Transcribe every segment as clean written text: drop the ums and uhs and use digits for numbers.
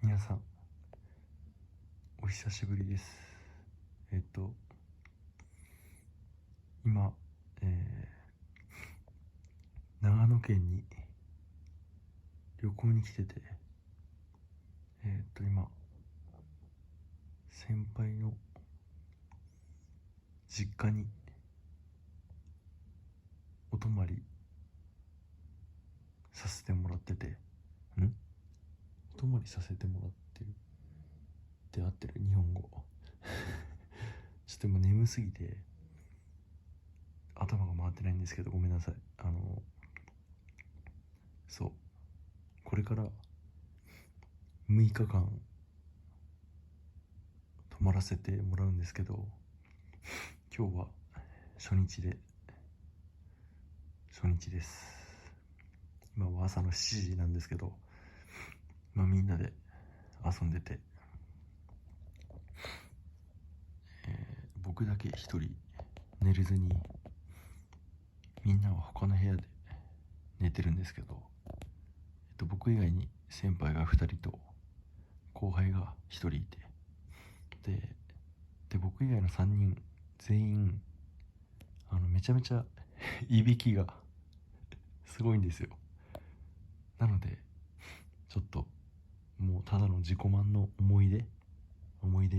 皆さんお久しぶりです。今、長野県に旅行に来てて、今先輩の実家にお泊まりさせてもらってて、お泊まりさせてもらってるって合ってる日本語ちょっと今眠すぎて頭が回ってないんですけど、ごめんなさい。そう、これから6日間泊まらせてもらうんですけど、今日は初日です。今は朝の7時なんですけど、みんなで遊んでて、僕だけ一人寝れずに、みんなは他の部屋で寝てるんですけど、僕以外に先輩が2人と後輩が1人いて、で僕以外の3人全員めちゃめちゃいびきがすごいんですよ。なのでちょっともうただの自己満の思い出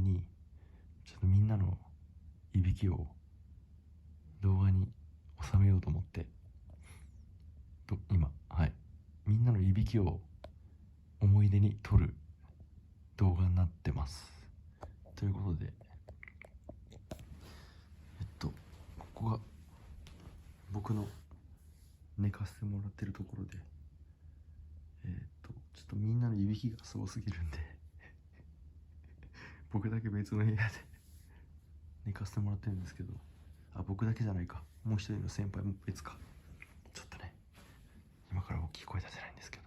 にちょっとみんなのいびきを動画に収めようと思って今みんなのいびきを思い出に撮る動画になってます。ということで、ここが僕の寝かせてもらってるところで、ちょっとみんなのいびきがすごすぎるんで僕だけ別の部屋で寝かせてもらってるんですけど、僕だけじゃないか、もう一人の先輩も別か。ちょっとね、今から大きい声出せないんですけど、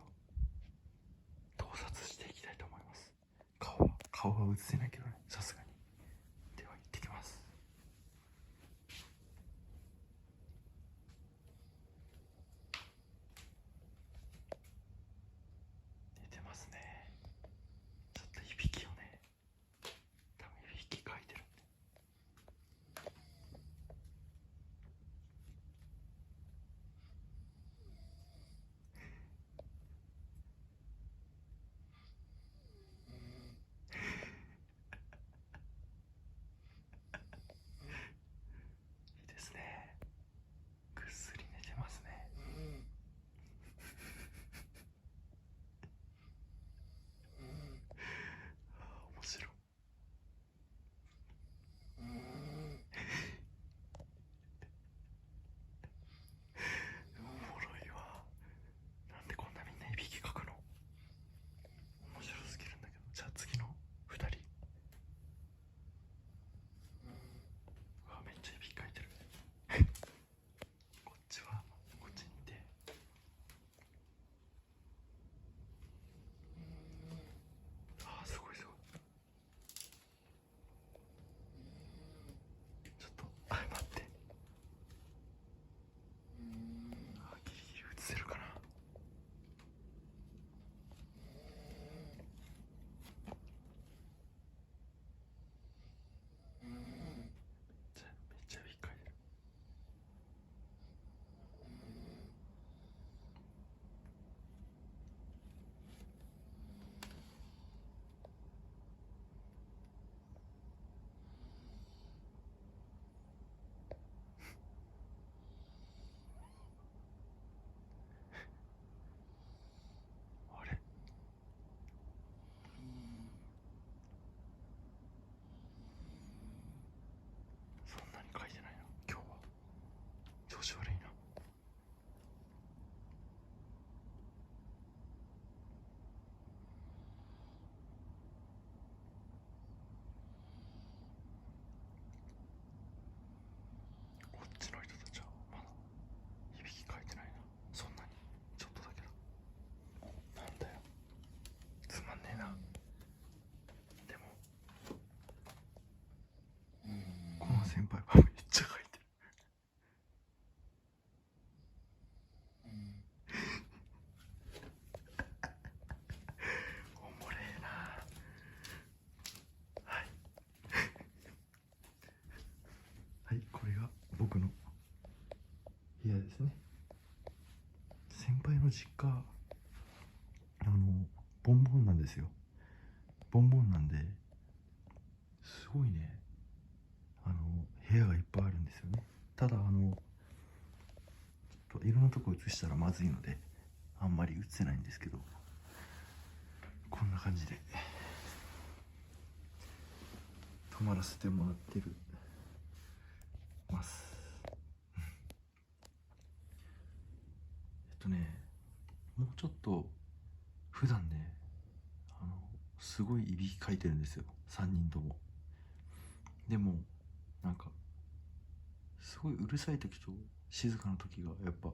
盗撮していきたいと思います。顔は映せないけどね、さすがに。では行ってきます。寝てますね。ちょっといびきをね、多分いびきかいてるんで。いいですね。ぐっすり寝てますね。面白い。おもろいわ。なんでこんなみんないびきかくの？面白すぎるんだけど。じゃあ次の2人。めっちゃいびきかいてるこっちにいて、すごいすごい。ちょっと待って、ギリギリ映せるかな。めっちゃいびきかいてる。あれ、そんなに書いてないな今日は。調子悪いな。こっちの人たちはまだいびきかいてないな。そんなにちょっとだけだ。なんだよ、つまんねえな。でもこの先輩はめっちゃ書いてる。実家ボンボンなんですよ。ボンボンなんですごいね、部屋がいっぱいあるんですよね。ただちょっといろんなとこ映したらまずいのであんまり映せないんですけど、こんな感じで泊まらせてもらってます。もうちょっと普段ね、すごいいびきかいてるんですよ、3人とも。でもなんかすごいうるさい時と静かな時がやっぱ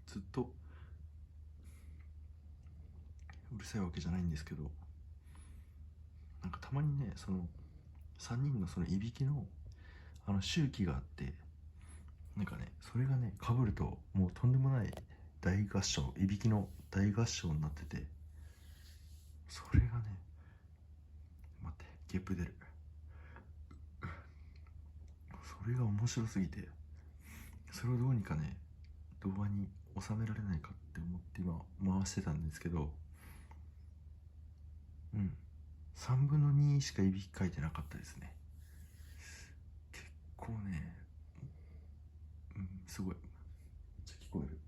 ずっとうるさいわけじゃないんですけど、なんかたまにね、その3人のそのいびきの周期があって、なんかね、それがね被るともうとんでもない大合唱、いびきの大合唱になってて、それがね、待って、ゲップ出る。それが面白すぎて、それをどうにかね動画に収められないかって思って今回してたんですけど、3分の2しかいびきかいてなかったですね。結構ね、すごいめっちゃ聞こえる。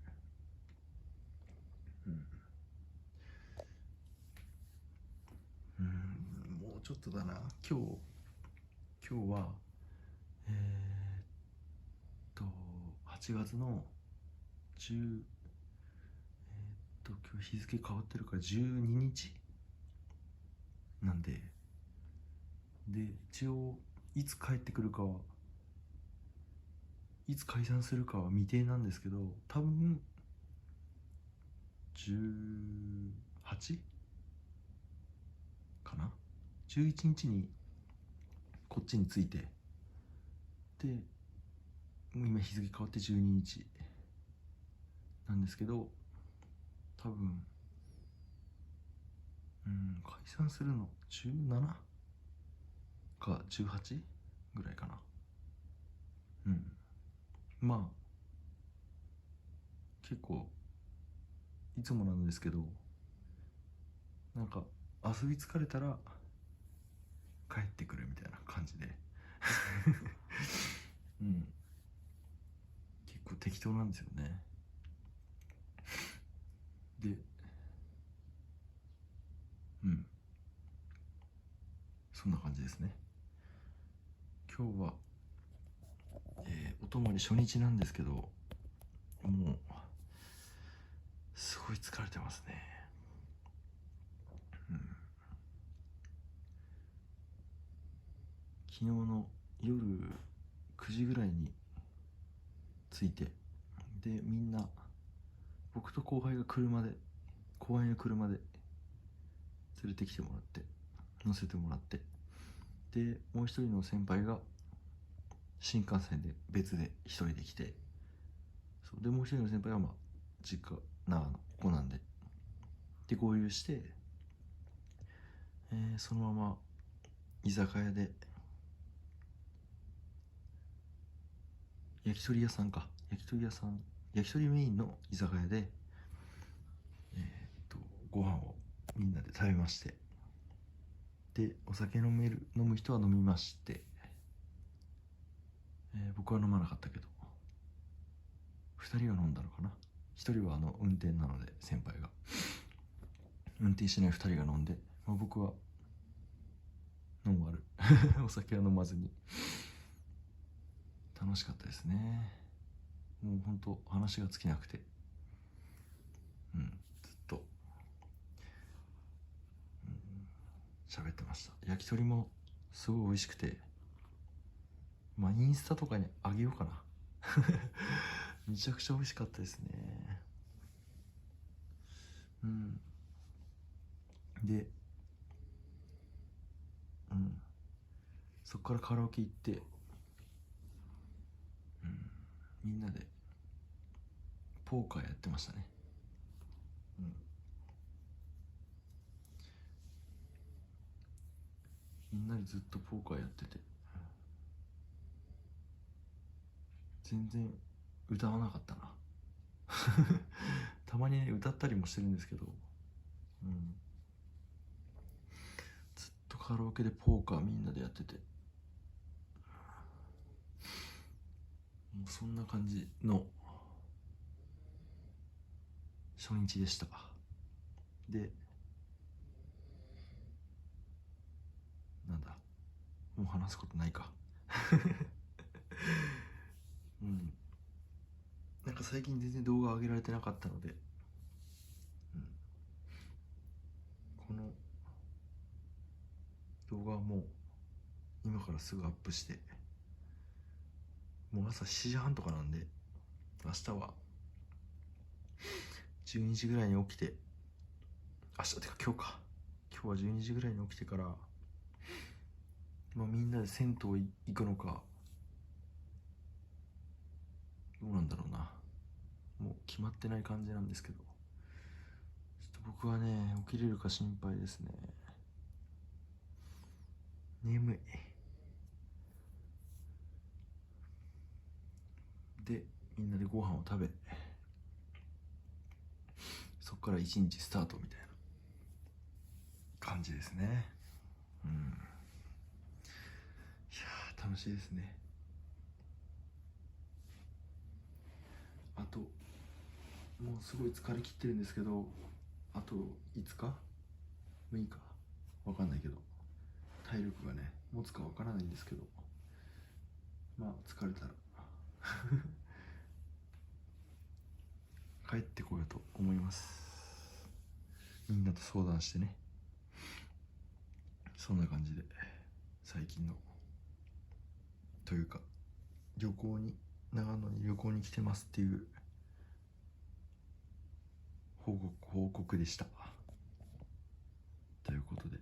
もうちょっとだな。今日はえー、っと8月の10今日日付変わってるから12日なんで、一応いつ帰ってくるかは、いつ解散するかは未定なんですけど、多分18かな、11日にこっちに着いて、で今日付変わって12日なんですけど、多分解散するの17か18ぐらいかな。まあ結構いつもなんですけど、なんか遊び疲れたら帰ってくるみたいな感じで結構適当なんですよね。でそんな感じですね。今日は、お泊まり初日なんですけど、もうすごい疲れてますね。昨日の夜9時ぐらいに着いて、でみんな、僕と後輩の車で連れてきてもらって、乗せてもらって、でもう一人の先輩が新幹線で別で一人で来て、そうでもう一人の先輩は実家長野ここなんで、合流して、そのまま居酒屋で焼き鳥メインの居酒屋でご飯をみんなで食べまして、でお酒飲む人は飲みまして、僕は飲まなかったけど2人は飲んだのかな。1人は運転なので、先輩が運転しない2人が飲んで、僕はノンアルお酒は飲まずに、楽しかったですね。もうほんと話が尽きなくて、ずっと喋ってました。焼き鳥もすごい美味しくて、インスタとかにあげようかなめちゃくちゃ美味しかったですね。でそっからカラオケ行って、みんなでポーカーやってましたね。みんなでずっとポーカーやってて、全然歌わなかったなたまにね歌ったりもしてるんですけど、ずっとカラオケでポーカーみんなでやってて、もうそんな感じの初日でした。で、なんだ、もう話すことないか。なんか最近全然動画上げられてなかったので、この動画はもう今からすぐアップして、もう朝7時半とかなんで、明日は12時ぐらいに起きて、今日は12時ぐらいに起きてから、みんなで銭湯行くのか、どうなんだろうな、もう決まってない感じなんですけど、ちょっと僕はね起きれるか心配ですね。眠い。で、みんなでご飯を食べ、そっから一日スタートみたいな感じですね。いやー楽しいですね。あともうすごい疲れ切ってるんですけど、あと5日6日わかんないけど、体力がね持つかわからないんですけど、疲れたら帰ってこようと思います。みんなと相談してね。そんな感じで最近のというか、長野に旅行に来てますっていう報告でした。ということで、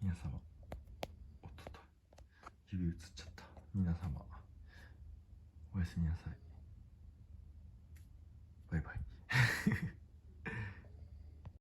皆様、おっとっと指映っちゃった。皆様おやすみなさい。